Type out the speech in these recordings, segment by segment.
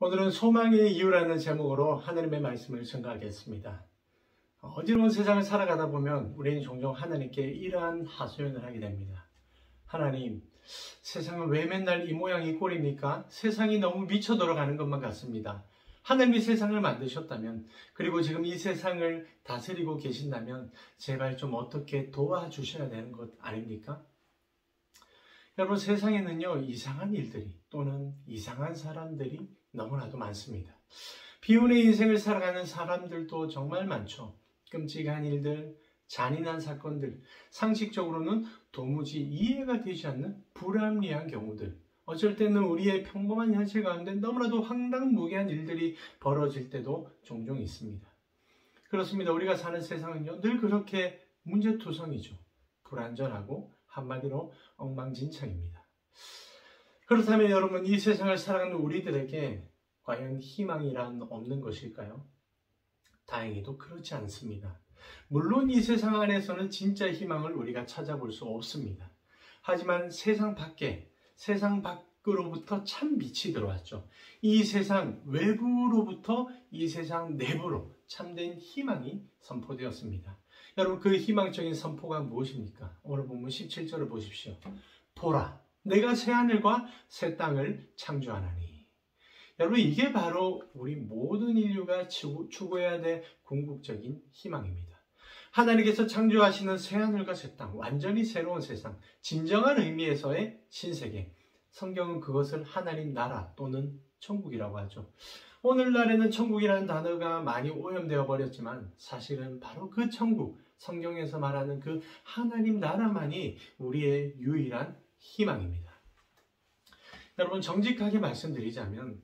오늘은 소망의 이유라는 제목으로 하나님의 말씀을 전가하겠습니다. 어지러운 세상을 살아가다 보면 우리는 종종 하나님께 이러한 하소연을 하게 됩니다. 하나님, 세상은 왜 맨날 이 모양 이 꼴입니까? 세상이 너무 미쳐 돌아가는 것만 같습니다. 하나님이 세상을 만드셨다면, 그리고 지금 이 세상을 다스리고 계신다면 제발 좀 어떻게 도와주셔야 되는 것 아닙니까? 여러분, 세상에는요, 이상한 일들이 또는 이상한 사람들이 너무나도 많습니다. 비운의 인생을 살아가는 사람들도 정말 많죠. 끔찍한 일들, 잔인한 사건들, 상식적으로는 도무지 이해가 되지 않는 불합리한 경우들, 어쩔 때는 우리의 평범한 현실 가운데 너무나도 황당무계한 일들이 벌어질 때도 종종 있습니다. 그렇습니다. 우리가 사는 세상은요, 늘 그렇게 문제투성이죠. 불안전하고 한마디로 엉망진창입니다. 그렇다면 여러분, 이 세상을 살아가는 우리들에게 과연 희망이란 없는 것일까요? 다행히도 그렇지 않습니다. 물론 이 세상 안에서는 진짜 희망을 우리가 찾아볼 수 없습니다. 하지만 세상 밖으로부터 참 빛이 들어왔죠. 이 세상 외부로부터 이 세상 내부로 참된 희망이 선포되었습니다. 여러분, 그 희망적인 선포가 무엇입니까? 오늘 본문 17절을 보십시오. 보라, 내가 새하늘과 새 땅을 창조하나니. 여러분, 이게 바로 우리 모든 인류가 추구해야 될 궁극적인 희망입니다. 하나님께서 창조하시는 새하늘과 새 땅, 완전히 새로운 세상, 진정한 의미에서의 신세계. 성경은 그것을 하나님 나라 또는 천국이라고 하죠. 오늘날에는 천국이라는 단어가 많이 오염되어 버렸지만 사실은 바로 그 천국, 성경에서 말하는 그 하나님 나라만이 우리의 유일한 희망입니다. 여러분, 정직하게 말씀드리자면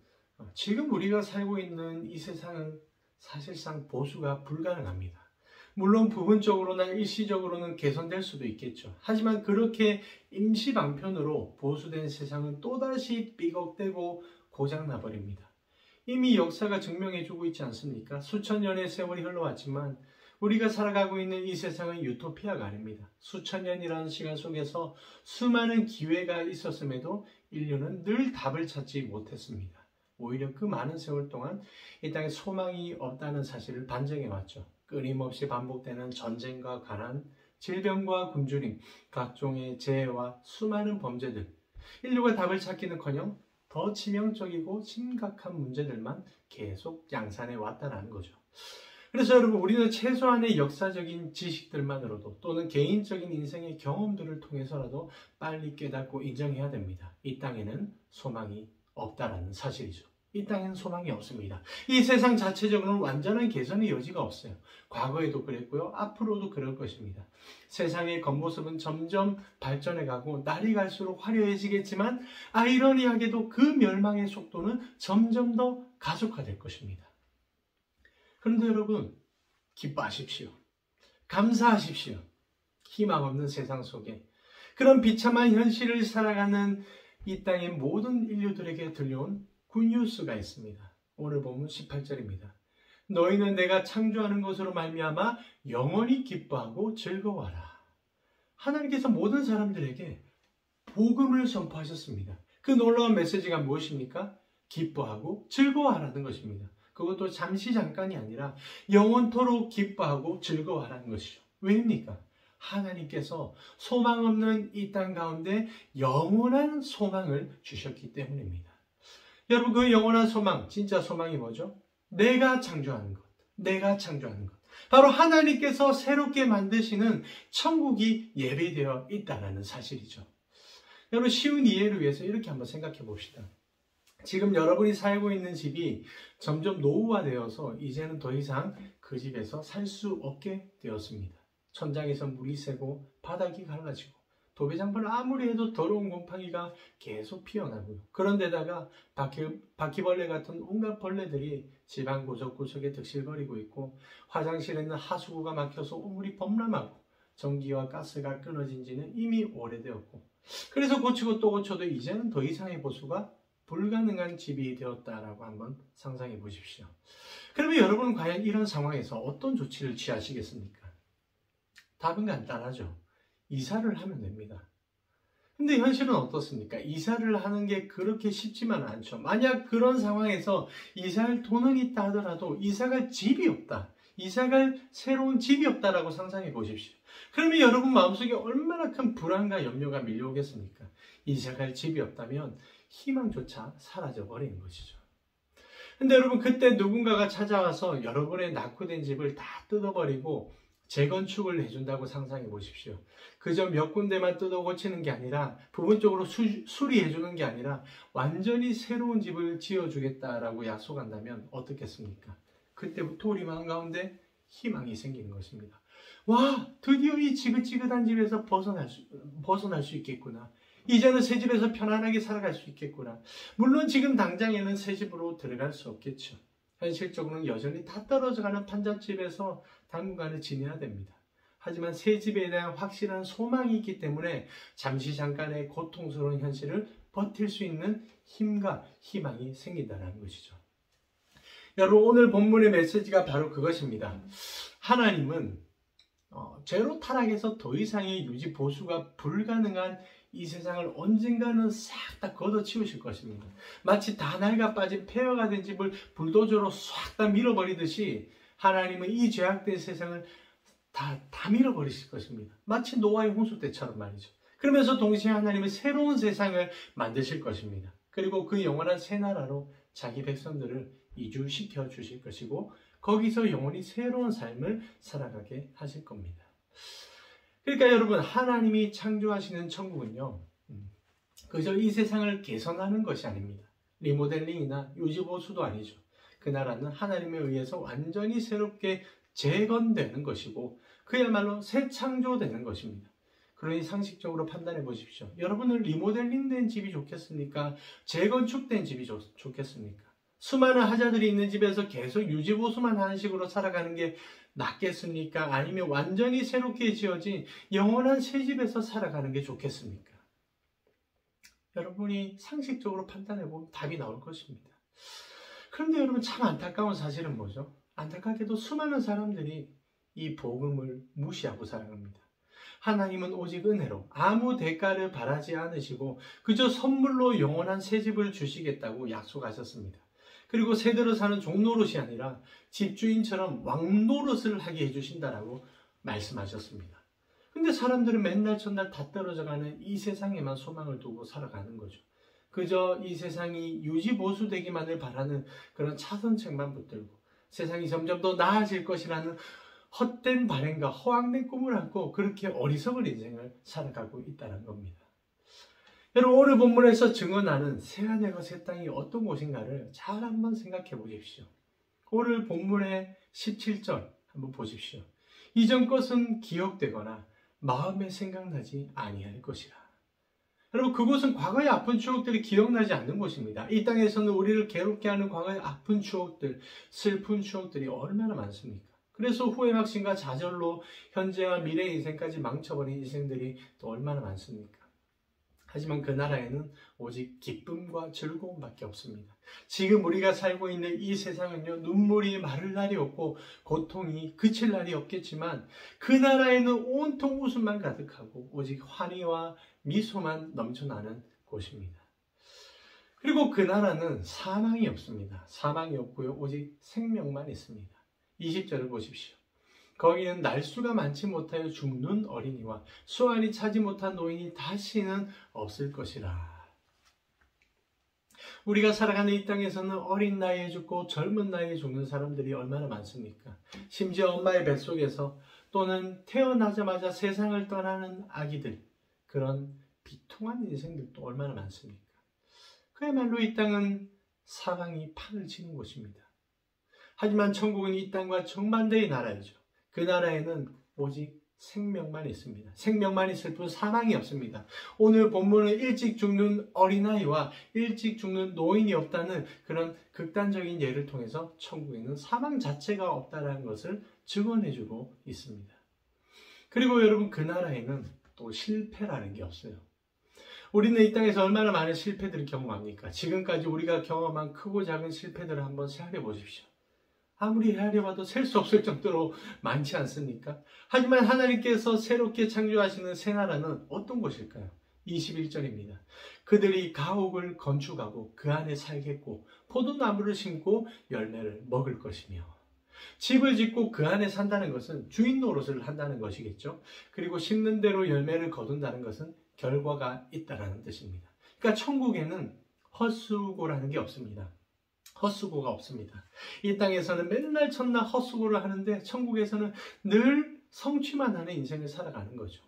지금 우리가 살고 있는 이 세상은 사실상 보수가 불가능합니다. 물론 부분적으로나 일시적으로는 개선될 수도 있겠죠. 하지만 그렇게 임시방편으로 보수된 세상은 또다시 삐걱대고 고장나버립니다. 이미 역사가 증명해주고 있지 않습니까? 수천 년의 세월이 흘러왔지만 우리가 살아가고 있는 이 세상은 유토피아가 아닙니다. 수천 년이라는 시간 속에서 수많은 기회가 있었음에도 인류는 늘 답을 찾지 못했습니다. 오히려 그 많은 세월 동안 이 땅에 소망이 없다는 사실을 반증해왔죠. 끊임없이 반복되는 전쟁과 가난, 질병과 굶주림, 각종의 재해와 수많은 범죄들, 인류가 답을 찾기는커녕 더 치명적이고 심각한 문제들만 계속 양산해 왔다는 거죠. 그래서 여러분, 우리는 최소한의 역사적인 지식들만으로도 또는 개인적인 인생의 경험들을 통해서라도 빨리 깨닫고 인정해야 됩니다. 이 땅에는 소망이 없다라는 사실이죠. 이 땅에는 소망이 없습니다. 이 세상 자체적으로는 완전한 개선의 여지가 없어요. 과거에도 그랬고요. 앞으로도 그럴 것입니다. 세상의 겉모습은 점점 발전해가고 날이 갈수록 화려해지겠지만 아이러니하게도 그 멸망의 속도는 점점 더 가속화될 것입니다. 그런데 여러분, 기뻐하십시오. 감사하십시오. 희망 없는 세상 속에 그런 비참한 현실을 살아가는 이 땅의 모든 인류들에게 들려온 굿뉴스가 있습니다. 오늘 보면 18절입니다. 너희는 내가 창조하는 것으로 말미암아 영원히 기뻐하고 즐거워하라. 하나님께서 모든 사람들에게 복음을 선포하셨습니다. 그 놀라운 메시지가 무엇입니까? 기뻐하고 즐거워하라는 것입니다. 그것도 잠시 잠깐이 아니라 영원토록 기뻐하고 즐거워하라는 것이죠. 왜입니까? 하나님께서 소망 없는 이 땅 가운데 영원한 소망을 주셨기 때문입니다. 여러분, 그 영원한 소망, 진짜 소망이 뭐죠? 내가 창조하는 것, 내가 창조하는 것. 바로 하나님께서 새롭게 만드시는 천국이 예비되어 있다는 사실이죠. 여러분, 쉬운 이해를 위해서 이렇게 한번 생각해 봅시다. 지금 여러분이 살고 있는 집이 점점 노후화되어서 이제는 더 이상 그 집에서 살 수 없게 되었습니다. 천장에서 물이 새고 바닥이 갈라지고 도배장판을 아무리 해도 더러운 곰팡이가 계속 피어나고요. 그런데다가 바퀴벌레 같은 온갖 벌레들이 집안 구석구석에 득실거리고 있고 화장실에는 하수구가 막혀서 온물이 범람하고 전기와 가스가 끊어진 지는 이미 오래되었고 그래서 고치고 또 고쳐도 이제는 더 이상의 보수가 불가능한 집이 되었다라고 한번 상상해 보십시오. 그러면 여러분은 과연 이런 상황에서 어떤 조치를 취하시겠습니까? 답은 간단하죠. 이사를 하면 됩니다. 근데 현실은 어떻습니까? 이사를 하는 게 그렇게 쉽지만은 않죠. 만약 그런 상황에서 이사할 돈은 있다 하더라도 이사갈 집이 없다. 이사갈 새로운 집이 없다라고 상상해 보십시오. 그러면 여러분 마음속에 얼마나 큰 불안과 염려가 밀려오겠습니까? 이사갈 집이 없다면 희망조차 사라져 버리는 것이죠. 근데 여러분 그때 누군가가 찾아와서 여러분의 낙후된 집을 다 뜯어버리고 재건축을 해준다고 상상해 보십시오. 그저 몇 군데만 뜯어 고치는 게 아니라 부분적으로 수리해주는 게 아니라 완전히 새로운 집을 지어주겠다라고 약속한다면 어떻겠습니까? 그때부터 우리 마음 가운데 희망이 생기는 것입니다. 와, 드디어 이 지긋지긋한 집에서 벗어날 수 있겠구나. 이제는 새 집에서 편안하게 살아갈 수 있겠구나. 물론 지금 당장에는 새 집으로 들어갈 수 없겠죠. 현실적으로는 여전히 다 떨어져가는 판잣집에서 당분간은 지내야 됩니다. 하지만 새 집에 대한 확실한 소망이 있기 때문에 잠시 잠깐의 고통스러운 현실을 버틸 수 있는 힘과 희망이 생긴다는 것이죠. 여러분 오늘 본문의 메시지가 바로 그것입니다. 하나님은 죄로 타락해서 더 이상의 유지 보수가 불가능한 이 세상을 언젠가는 싹 다 걷어치우실 것입니다. 마치 다 낡아 빠진 폐허가 된 집을 불도저로 싹 다 밀어버리듯이 하나님은 이 죄악된 세상을 다 밀어버리실 것입니다. 마치 노아의 홍수 때처럼 말이죠. 그러면서 동시에 하나님은 새로운 세상을 만드실 것입니다. 그리고 그 영원한 새 나라로 자기 백성들을 이주시켜 주실 것이고 거기서 영원히 새로운 삶을 살아가게 하실 겁니다. 그러니까 여러분 하나님이 창조하시는 천국은요 그저 이 세상을 개선하는 것이 아닙니다. 리모델링이나 유지보수도 아니죠. 그 나라는 하나님에 의해서 완전히 새롭게 재건되는 것이고 그야말로 새 창조되는 것입니다. 그러니 상식적으로 판단해 보십시오. 여러분은 리모델링된 집이 좋겠습니까? 재건축된 집이 좋겠습니까? 수많은 하자들이 있는 집에서 계속 유지보수만 하는 식으로 살아가는 게 낫겠습니까? 아니면 완전히 새롭게 지어진 영원한 새 집에서 살아가는 게 좋겠습니까? 여러분이 상식적으로 판단해보면 답이 나올 것입니다. 그런데 여러분 참 안타까운 사실은 뭐죠? 안타깝게도 수많은 사람들이 이 복음을 무시하고 살아갑니다. 하나님은 오직 은혜로 아무 대가를 바라지 않으시고 그저 선물로 영원한 새 집을 주시겠다고 약속하셨습니다. 그리고 세대로 사는 종노릇이 아니라 집주인처럼 왕노릇을 하게 해주신다라고 말씀하셨습니다. 근데 사람들은 맨날 첫날 다 떨어져가는 이 세상에만 소망을 두고 살아가는 거죠. 그저 이 세상이 유지보수되기만을 바라는 그런 차선책만 붙들고 세상이 점점 더 나아질 것이라는 헛된 바램과 허황된 꿈을 안고 그렇게 어리석은 인생을 살아가고 있다는 겁니다. 여러분 오늘 본문에서 증언하는 새하늘과 새 땅이 어떤 곳인가를 잘 한번 생각해 보십시오. 오늘 본문의 17절 한번 보십시오. 이전 것은 기억되거나 마음에 생각나지 아니할 것이라. 여러분 그곳은 과거의 아픈 추억들이 기억나지 않는 곳입니다. 이 땅에서는 우리를 괴롭게 하는 과거의 아픈 추억들, 슬픈 추억들이 얼마나 많습니까? 그래서 후회막심과 좌절로 현재와 미래 인생까지 망쳐버린 인생들이 또 얼마나 많습니까? 하지만 그 나라에는 오직 기쁨과 즐거움밖에 없습니다. 지금 우리가 살고 있는 이 세상은요, 눈물이 마를 날이 없고 고통이 그칠 날이 없겠지만 그 나라에는 온통 웃음만 가득하고 오직 환희와 미소만 넘쳐나는 곳입니다. 그리고 그 나라는 사망이 없습니다. 사망이 없고요, 오직 생명만 있습니다. 20절을 보십시오. 거기는 날수가 많지 못하여 죽는 어린이와 수완이 차지 못한 노인이 다시는 없을 것이라. 우리가 살아가는 이 땅에서는 어린 나이에 죽고 젊은 나이에 죽는 사람들이 얼마나 많습니까? 심지어 엄마의 뱃속에서 또는 태어나자마자 세상을 떠나는 아기들, 그런 비통한 인생들도 얼마나 많습니까? 그야말로 이 땅은 사망이 판을 치는 곳입니다. 하지만 천국은 이 땅과 정반대의 나라이죠. 그 나라에는 오직 생명만 있습니다. 생명만 있을 뿐 사망이 없습니다. 오늘 본문은 일찍 죽는 어린아이와 일찍 죽는 노인이 없다는 그런 극단적인 예를 통해서 천국에는 사망 자체가 없다는 것을 증언해주고 있습니다. 그리고 여러분 그 나라에는 또 실패라는 게 없어요. 우리는 이 땅에서 얼마나 많은 실패들을 경험합니까? 지금까지 우리가 경험한 크고 작은 실패들을 한번 생각해 보십시오. 아무리 헤아려봐도 셀 수 없을 정도로 많지 않습니까? 하지만 하나님께서 새롭게 창조하시는 새 나라는 어떤 곳일까요? 21절입니다. 그들이 가옥을 건축하고 그 안에 살겠고 포도나무를 심고 열매를 먹을 것이며. 집을 짓고 그 안에 산다는 것은 주인 노릇을 한다는 것이겠죠. 그리고 심는 대로 열매를 거둔다는 것은 결과가 있다는 뜻입니다. 그러니까 천국에는 헛수고라는 게 없습니다. 헛수고가 없습니다. 이 땅에서는 맨날 첫날 헛수고를 하는데 천국에서는 늘 성취만 하는 인생을 살아가는 거죠.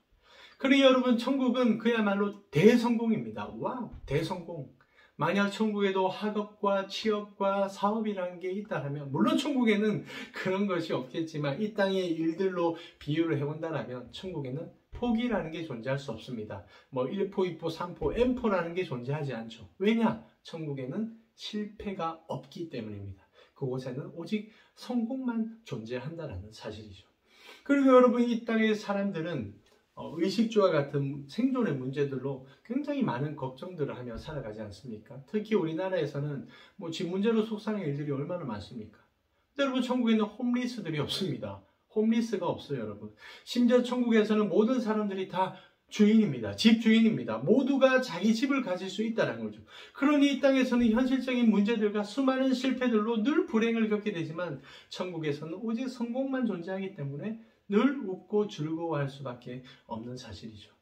그러니 여러분, 천국은 그야말로 대성공입니다. 와우, 대성공. 만약 천국에도 학업과 취업과 사업이라는 게 있다면, 물론 천국에는 그런 것이 없겠지만 이 땅의 일들로 비유를 해본다면 천국에는 포기라는 게 존재할 수 없습니다. 뭐 1포, 2포, 3포, N포라는 게 존재하지 않죠. 왜냐? 천국에는 실패가 없기 때문입니다. 그곳에는 오직 성공만 존재한다는 사실이죠. 그리고 여러분, 이 땅의 사람들은 의식주와 같은 생존의 문제들로 굉장히 많은 걱정들을 하며 살아가지 않습니까? 특히 우리나라에서는 뭐 집 문제로 속상한 일들이 얼마나 많습니까? 근데 여러분, 천국에는 홈리스들이 없습니다. 홈리스가 없어요, 여러분. 심지어 천국에서는 모든 사람들이 다 주인입니다. 집 주인입니다. 모두가 자기 집을 가질 수 있다는 거죠. 그러니 이 땅에서는 현실적인 문제들과 수많은 실패들로 늘 불행을 겪게 되지만 천국에서는 오직 성공만 존재하기 때문에 늘 웃고 즐거워할 수밖에 없는 사실이죠.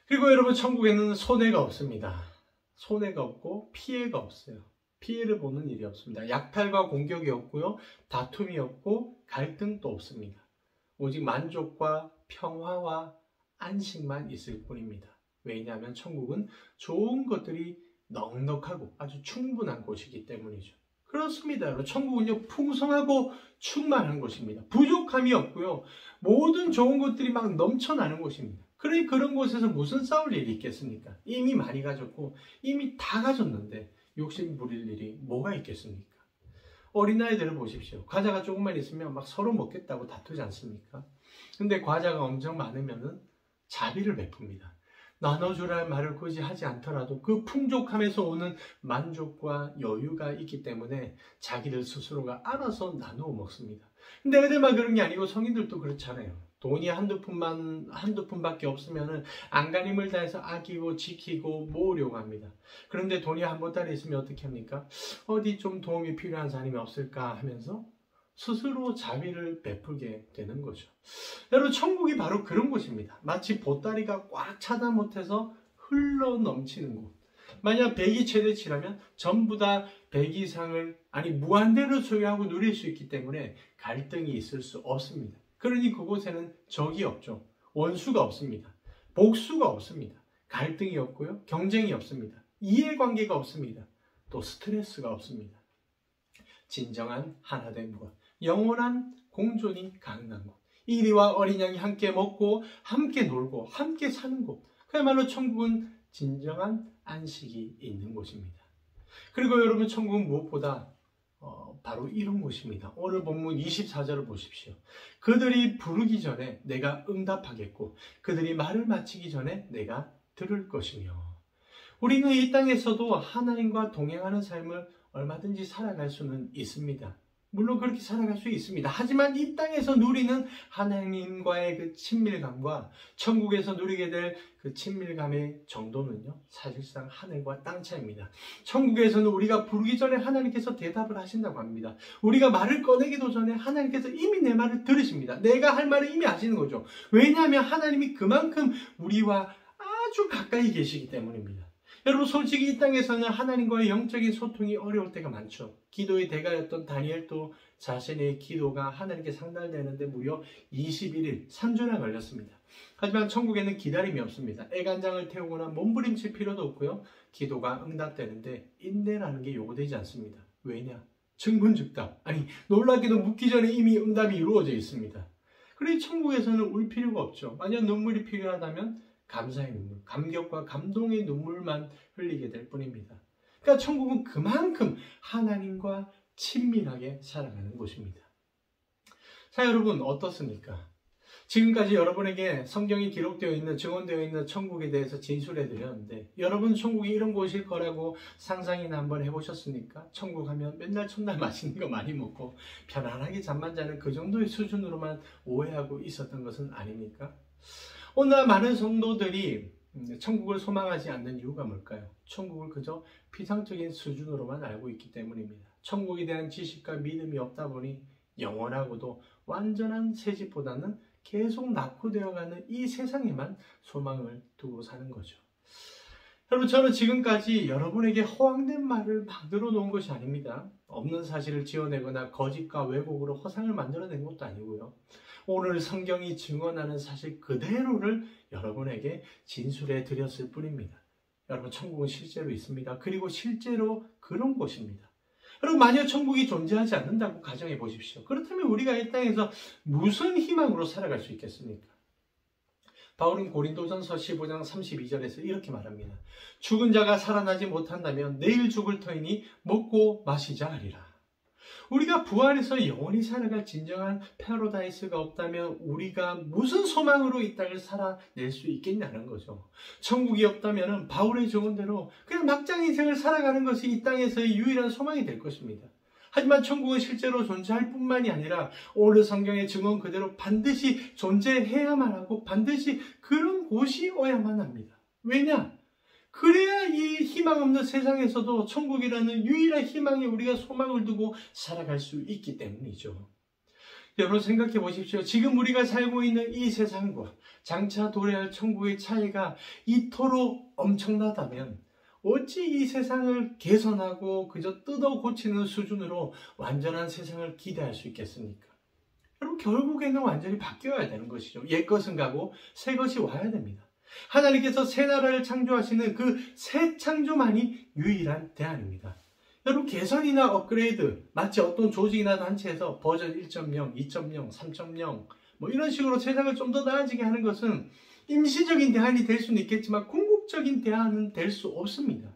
그리고 여러분, 천국에는 손해가 없습니다. 손해가 없고 피해가 없어요. 피해를 보는 일이 없습니다. 약탈과 공격이 없고요. 다툼이 없고 갈등도 없습니다. 오직 만족과 평화와 안식만 있을 뿐입니다. 왜냐하면 천국은 좋은 것들이 넉넉하고 아주 충분한 곳이기 때문이죠. 그렇습니다. 여러분, 천국은요, 풍성하고 충만한 곳입니다. 부족함이 없고요. 모든 좋은 것들이 막 넘쳐나는 곳입니다. 그러니 그런 곳에서 무슨 싸울 일이 있겠습니까? 이미 많이 가졌고 이미 다 가졌는데 욕심 부릴 일이 뭐가 있겠습니까? 어린아이들을 보십시오. 과자가 조금만 있으면 막 서로 먹겠다고 다투지 않습니까? 근데 과자가 엄청 많으면은 자비를 베풉니다. 나눠주라는 말을 굳이 하지 않더라도 그 풍족함에서 오는 만족과 여유가 있기 때문에 자기들 스스로가 알아서 나누어 먹습니다. 근데 애들만 그런 게 아니고 성인들도 그렇잖아요. 돈이 한두 푼밖에 없으면은 안간힘을 다해서 아끼고 지키고 모으려고 합니다. 그런데 돈이 한 보따리 있으면 어떻게 합니까? 어디 좀 도움이 필요한 사람이 없을까 하면서 스스로 자비를 베풀게 되는 거죠. 여러분, 천국이 바로 그런 곳입니다. 마치 보따리가 꽉 차다 못해서 흘러 넘치는 곳. 만약 100이 최대치라면 전부 다 100 이상을 무한대로 소유하고 누릴 수 있기 때문에 갈등이 있을 수 없습니다. 그러니 그곳에는 적이 없죠. 원수가 없습니다. 복수가 없습니다. 갈등이 없고요. 경쟁이 없습니다. 이해관계가 없습니다. 또 스트레스가 없습니다. 진정한 하나된 곳, 영원한 공존이 가능한 곳, 이리와 어린 양이 함께 먹고 함께 놀고 함께 사는 곳, 그야말로 천국은 진정한 안식이 있는 곳입니다. 그리고 여러분, 천국은 무엇보다 바로 이런 곳입니다. 오늘 본문 24절을 보십시오. 그들이 부르기 전에 내가 응답하겠고 그들이 말을 마치기 전에 내가 들을 것이며. 우리는 이 땅에서도 하나님과 동행하는 삶을 얼마든지 살아갈 수는 있습니다. 물론 그렇게 살아갈 수 있습니다. 하지만 이 땅에서 누리는 하나님과의 그 친밀감과 천국에서 누리게 될 그 친밀감의 정도는요, 사실상 하늘과 땅 차이입니다. 천국에서는 우리가 부르기 전에 하나님께서 대답을 하신다고 합니다. 우리가 말을 꺼내기도 전에 하나님께서 이미 내 말을 들으십니다. 내가 할 말을 이미 아시는 거죠. 왜냐하면 하나님이 그만큼 우리와 아주 가까이 계시기 때문입니다. 여러분, 솔직히 이 땅에서는 하나님과의 영적인 소통이 어려울 때가 많죠. 기도의 대가였던 다니엘도 자신의 기도가 하나님께 상달되는데 무려 21일, 3주나 걸렸습니다. 하지만 천국에는 기다림이 없습니다. 애간장을 태우거나 몸부림칠 필요도 없고요. 기도가 응답되는데 인내라는 게 요구되지 않습니다. 왜냐? 증분즉답. 놀랍게도 묻기 전에 이미 응답이 이루어져 있습니다. 그러니 천국에서는 울 필요가 없죠. 만약 눈물이 필요하다면 감사의 눈물, 감격과 감동의 눈물만 흘리게 될 뿐입니다. 그러니까 천국은 그만큼 하나님과 친밀하게 살아가는 곳입니다. 자, 여러분, 어떻습니까? 지금까지 여러분에게 성경이 기록되어 있는, 증언되어 있는 천국에 대해서 진술해 드렸는데, 여러분 천국이 이런 곳일 거라고 상상이나 한번 해보셨습니까? 천국 하면 맨날 첫날 맛있는 거 많이 먹고 편안하게 잠만 자는 그 정도의 수준으로만 오해하고 있었던 것은 아닙니까? 오늘 많은 성도들이 천국을 소망하지 않는 이유가 뭘까요? 천국을 그저 피상적인 수준으로만 알고 있기 때문입니다. 천국에 대한 지식과 믿음이 없다 보니 영원하고도 완전한 새 집보다는 계속 낙후되어가는 이 세상에만 소망을 두고 사는 거죠. 여러분, 저는 지금까지 여러분에게 허황된 말을 만들어 놓은 것이 아닙니다. 없는 사실을 지어내거나 거짓과 왜곡으로 허상을 만들어낸 것도 아니고요. 오늘 성경이 증언하는 사실 그대로를 여러분에게 진술해 드렸을 뿐입니다. 여러분, 천국은 실제로 있습니다. 그리고 실제로 그런 곳입니다. 여러분, 만약 천국이 존재하지 않는다고 가정해 보십시오. 그렇다면 우리가 이 땅에서 무슨 희망으로 살아갈 수 있겠습니까? 바울은 고린도전서 15장 32절에서 이렇게 말합니다. 죽은 자가 살아나지 못한다면 내일 죽을 터이니 먹고 마시자 하리라. 우리가 부활해서 영원히 살아갈 진정한 패러다이스가 없다면 우리가 무슨 소망으로 이 땅을 살아낼 수 있겠냐는 거죠. 천국이 없다면 바울의 증언대로 그냥 막장 인생을 살아가는 것이 이 땅에서의 유일한 소망이 될 것입니다. 하지만 천국은 실제로 존재할 뿐만이 아니라 오늘 성경의 증언 그대로 반드시 존재해야만 하고 반드시 그런 곳이어야만 합니다. 왜냐? 그래야 이 희망 없는 세상에서도 천국이라는 유일한 희망에 우리가 소망을 두고 살아갈 수 있기 때문이죠. 여러분, 생각해 보십시오. 지금 우리가 살고 있는 이 세상과 장차 도래할 천국의 차이가 이토록 엄청나다면 어찌 이 세상을 개선하고 그저 뜯어 고치는 수준으로 완전한 세상을 기대할 수 있겠습니까? 여러분, 결국에는 완전히 바뀌어야 되는 것이죠. 옛 것은 가고 새 것이 와야 됩니다. 하나님께서 새 나라를 창조하시는 그 새 창조만이 유일한 대안입니다. 여러분, 개선이나 업그레이드, 마치 어떤 조직이나 단체에서 버전 1.0, 2.0, 3.0 이런 식으로 세상을 좀 더 나아지게 하는 것은 임시적인 대안이 될 수는 있겠지만 궁극적인 대안은 될 수 없습니다.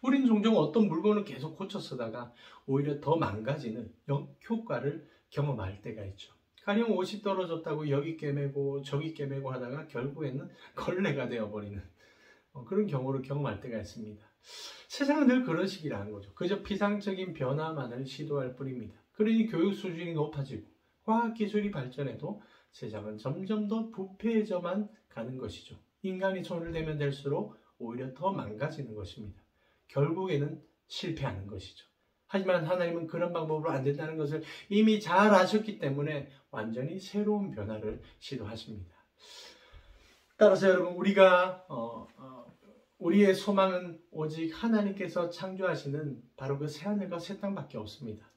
우린 종종 어떤 물건을 계속 고쳐 쓰다가 오히려 더 망가지는 역효과를 경험할 때가 있죠. 가령 옷이 떨어졌다고 여기 꿰매고 저기 꿰매고 하다가 결국에는 걸레가 되어버리는 그런 경우를 경험할 때가 있습니다. 세상은 늘 그런 식이라는 거죠. 그저 피상적인 변화만을 시도할 뿐입니다. 그러니 교육 수준이 높아지고 과학기술이 발전해도 세상은 점점 더 부패해져만 가는 것이죠. 인간이 손을 대면 될수록 오히려 더 망가지는 것입니다. 결국에는 실패하는 것이죠. 하지만 하나님은 그런 방법으로 안 된다는 것을 이미 잘 아셨기 때문에 완전히 새로운 변화를 시도하십니다. 따라서 여러분, 우리의 소망은 오직 하나님께서 창조하시는 바로 그 새하늘과 새 땅밖에 없습니다.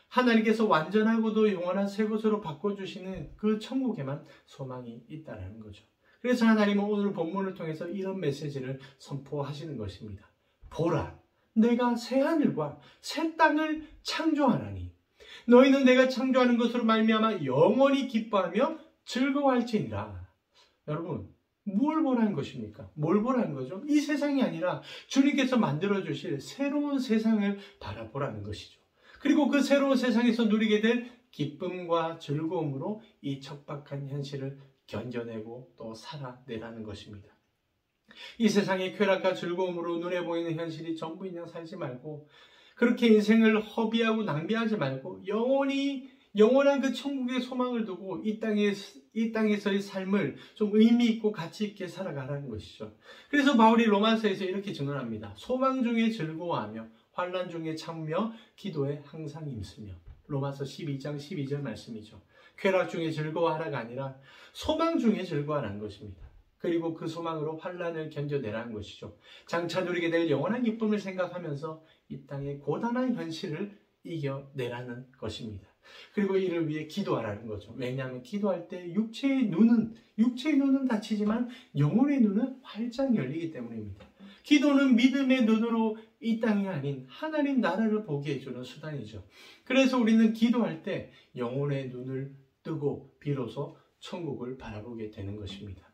하나님께서 완전하고도 영원한 새 곳으로 바꿔주시는 그 천국에만 소망이 있다는 거죠. 그래서 하나님은 오늘 본문을 통해서 이런 메시지를 선포하시는 것입니다. 보라, 내가 새 하늘과 새 땅을 창조하나니 너희는 내가 창조하는 것으로 말미암아 영원히 기뻐하며 즐거워할지니라. 여러분, 뭘 보라는 것입니까? 뭘 보라는 거죠? 이 세상이 아니라 주님께서 만들어주실 새로운 세상을 바라보라는 것이죠. 그리고 그 새로운 세상에서 누리게 될 기쁨과 즐거움으로 이 척박한 현실을 견뎌내고 또 살아내라는 것입니다. 이 세상의 쾌락과 즐거움으로 눈에 보이는 현실이 전부인 양 살지 말고 그렇게 인생을 허비하고 낭비하지 말고 영원한 그 천국의 소망을 두고 이 땅에서의 삶을 좀 의미 있고 가치 있게 살아가라는 것이죠. 그래서 바울이 로마서에서 이렇게 증언합니다. 소망 중에 즐거워하며 환난 중에 참으며 기도에 항상 힘쓰며. 로마서 12장 12절 말씀이죠. 쾌락 중에 즐거워하라가 아니라 소망 중에 즐거워하라는 것입니다. 그리고 그 소망으로 환난을 견뎌내라는 것이죠. 장차 누리게 될 영원한 기쁨을 생각하면서 이 땅의 고단한 현실을 이겨내라는 것입니다. 그리고 이를 위해 기도하라는 거죠. 왜냐하면 기도할 때 육체의 눈은 닫히지만 영혼의 눈은 활짝 열리기 때문입니다. 기도는 믿음의 눈으로 이 땅이 아닌 하나님 나라를 보게 해주는 수단이죠. 그래서 우리는 기도할 때 영혼의 눈을 뜨고 비로소 천국을 바라보게 되는 것입니다.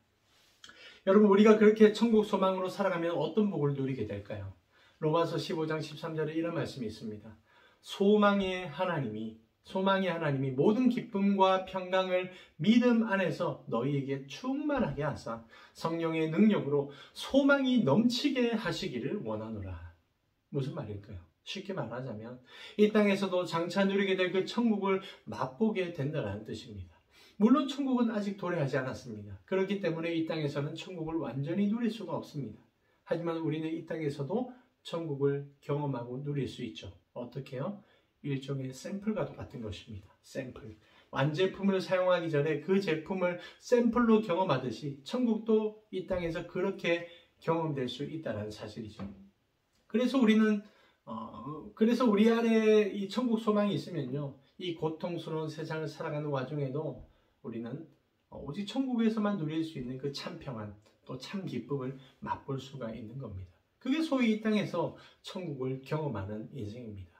여러분, 우리가 그렇게 천국 소망으로 살아가면 어떤 복을 누리게 될까요? 로마서 15장 13절에 이런 말씀이 있습니다. 소망의 하나님이 모든 기쁨과 평강을 믿음 안에서 너희에게 충만하게 하사 성령의 능력으로 소망이 넘치게 하시기를 원하노라. 무슨 말일까요? 쉽게 말하자면 이 땅에서도 장차 누리게 될 그 천국을 맛보게 된다는 뜻입니다. 물론 천국은 아직 도래하지 않았습니다. 그렇기 때문에 이 땅에서는 천국을 완전히 누릴 수가 없습니다. 하지만 우리는 이 땅에서도 천국을 경험하고 누릴 수 있죠. 어떻게요? 일종의 샘플과 같은 것입니다. 샘플. 완제품을 사용하기 전에 그 제품을 샘플로 경험하듯이 천국도 이 땅에서 그렇게 경험될 수 있다는 사실이죠. 그래서 우리 안에 이 천국 소망이 있으면요, 이 고통스러운 세상을 살아가는 와중에도 우리는 오직 천국에서만 누릴 수 있는 그 참 평안, 또 참 기쁨을 맛볼 수가 있는 겁니다. 그게 소위 이 땅에서 천국을 경험하는 인생입니다.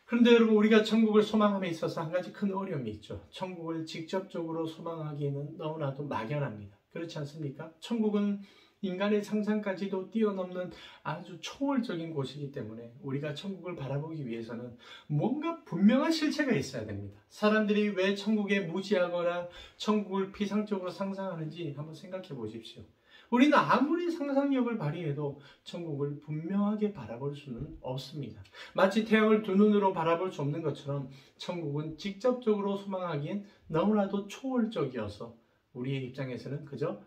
그런데 여러분, 우리가 천국을 소망함에 있어서 한 가지 큰 어려움이 있죠. 천국을 직접적으로 소망하기에는 너무나도 막연합니다. 그렇지 않습니까? 천국은 인간의 상상까지도 뛰어넘는 아주 초월적인 곳이기 때문에 우리가 천국을 바라보기 위해서는 뭔가 분명한 실체가 있어야 됩니다. 사람들이 왜 천국에 무지하거나 천국을 피상적으로 상상하는지 한번 생각해 보십시오. 우리는 아무리 상상력을 발휘해도 천국을 분명하게 바라볼 수는 없습니다. 마치 태양을 두 눈으로 바라볼 수 없는 것처럼 천국은 직접적으로 소망하기엔 너무나도 초월적이어서 우리의 입장에서는 그저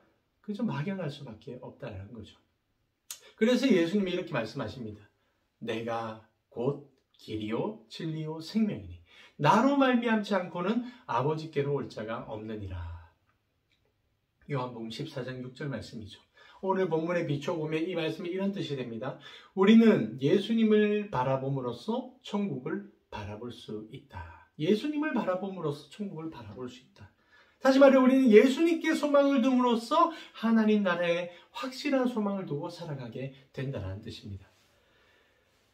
막연할 수밖에 없다는 거죠. 그래서 예수님이 이렇게 말씀하십니다. 내가 곧 길이요 진리요 생명이니 나로 말미암지 않고는 아버지께로 올 자가 없느니라. 요한복음 14장 6절 말씀이죠. 오늘 본문에 비춰보면 이 말씀이 이런 뜻이 됩니다. 우리는 예수님을 바라봄으로써 천국을 바라볼 수 있다. 예수님을 바라봄으로써 천국을 바라볼 수 있다. 다시 말해 우리는 예수님께 소망을 둠으로써 하나님 나라에 확실한 소망을 두고 살아가게 된다는 뜻입니다.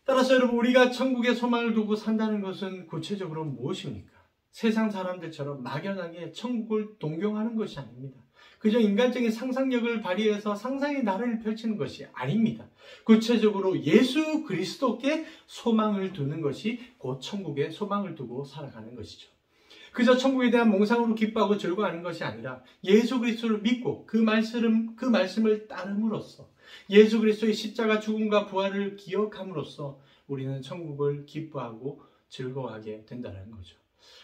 따라서 여러분, 우리가 천국에 소망을 두고 산다는 것은 구체적으로 무엇입니까? 세상 사람들처럼 막연하게 천국을 동경하는 것이 아닙니다. 그저 인간적인 상상력을 발휘해서 상상의 나라를 펼치는 것이 아닙니다. 구체적으로 예수 그리스도께 소망을 두는 것이 곧 천국에 소망을 두고 살아가는 것이죠. 그저 천국에 대한 몽상으로 기뻐하고 즐거워하는 것이 아니라 예수 그리스도를 믿고 그 말씀을 따름으로써 예수 그리스도의 십자가 죽음과 부활을 기억함으로써 우리는 천국을 기뻐하고 즐거워하게 된다는 거죠.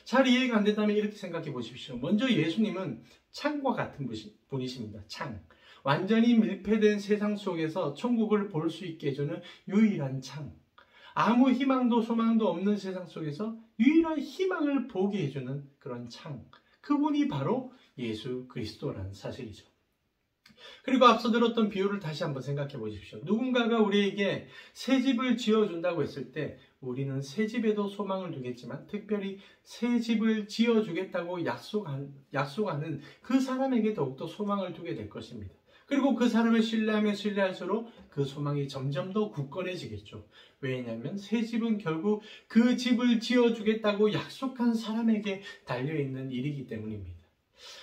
잘 이해가 안 된다면 이렇게 생각해 보십시오. 먼저 예수님은 창과 같은 분이십니다. 창. 완전히 밀폐된 세상 속에서 천국을 볼 수 있게 해주는 유일한 창. 아무 희망도 소망도 없는 세상 속에서 유일한 희망을 보게 해주는 그런 창. 그분이 바로 예수 그리스도라는 사실이죠. 그리고 앞서 들었던 비유를 다시 한번 생각해 보십시오. 누군가가 우리에게 새 집을 지어준다고 했을 때 우리는 새 집에도 소망을 두겠지만 특별히 새 집을 지어주겠다고 약속하는 그 사람에게 더욱더 소망을 두게 될 것입니다. 그리고 그 사람을 신뢰하면 신뢰할수록 그 소망이 점점 더 굳건해지겠죠. 왜냐하면 새 집은 결국 그 집을 지어주겠다고 약속한 사람에게 달려있는 일이기 때문입니다.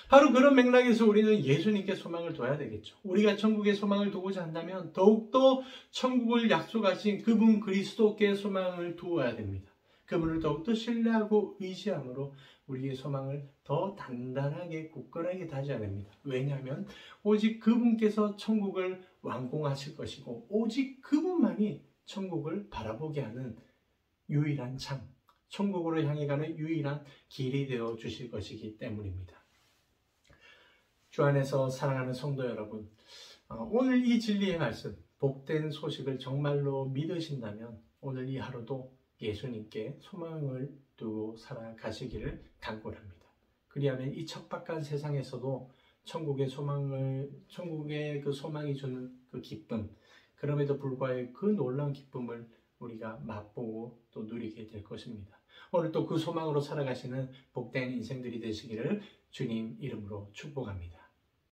바로 그런 맥락에서 우리는 예수님께 소망을 둬야 되겠죠. 우리가 천국에 소망을 두고자 한다면 더욱더 천국을 약속하신 그분 그리스도께 소망을 두어야 됩니다. 그분을 더욱더 신뢰하고 의지함으로 우리의 소망을 더 단단하게 굳건하게 다져야 됩니다. 왜냐하면 오직 그분께서 천국을 완공하실 것이고 오직 그분만이 천국을 바라보게 하는 유일한 창, 천국으로 향해 가는 유일한 길이 되어 주실 것이기 때문입니다. 주 안에서 사랑하는 성도 여러분, 오늘 이 진리의 말씀, 복된 소식을 정말로 믿으신다면 오늘 이 하루도 예수님께 소망을 두고 살아가시기를 간구합니다. 그리하면 이 척박한 세상에서도 천국의 그 소망이 주는 그 기쁨, 그럼에도 불구하고 그 놀라운 기쁨을 우리가 맛보고 또 누리게 될 것입니다. 오늘 또 그 소망으로 살아가시는 복된 인생들이 되시기를 주님 이름으로 축복합니다.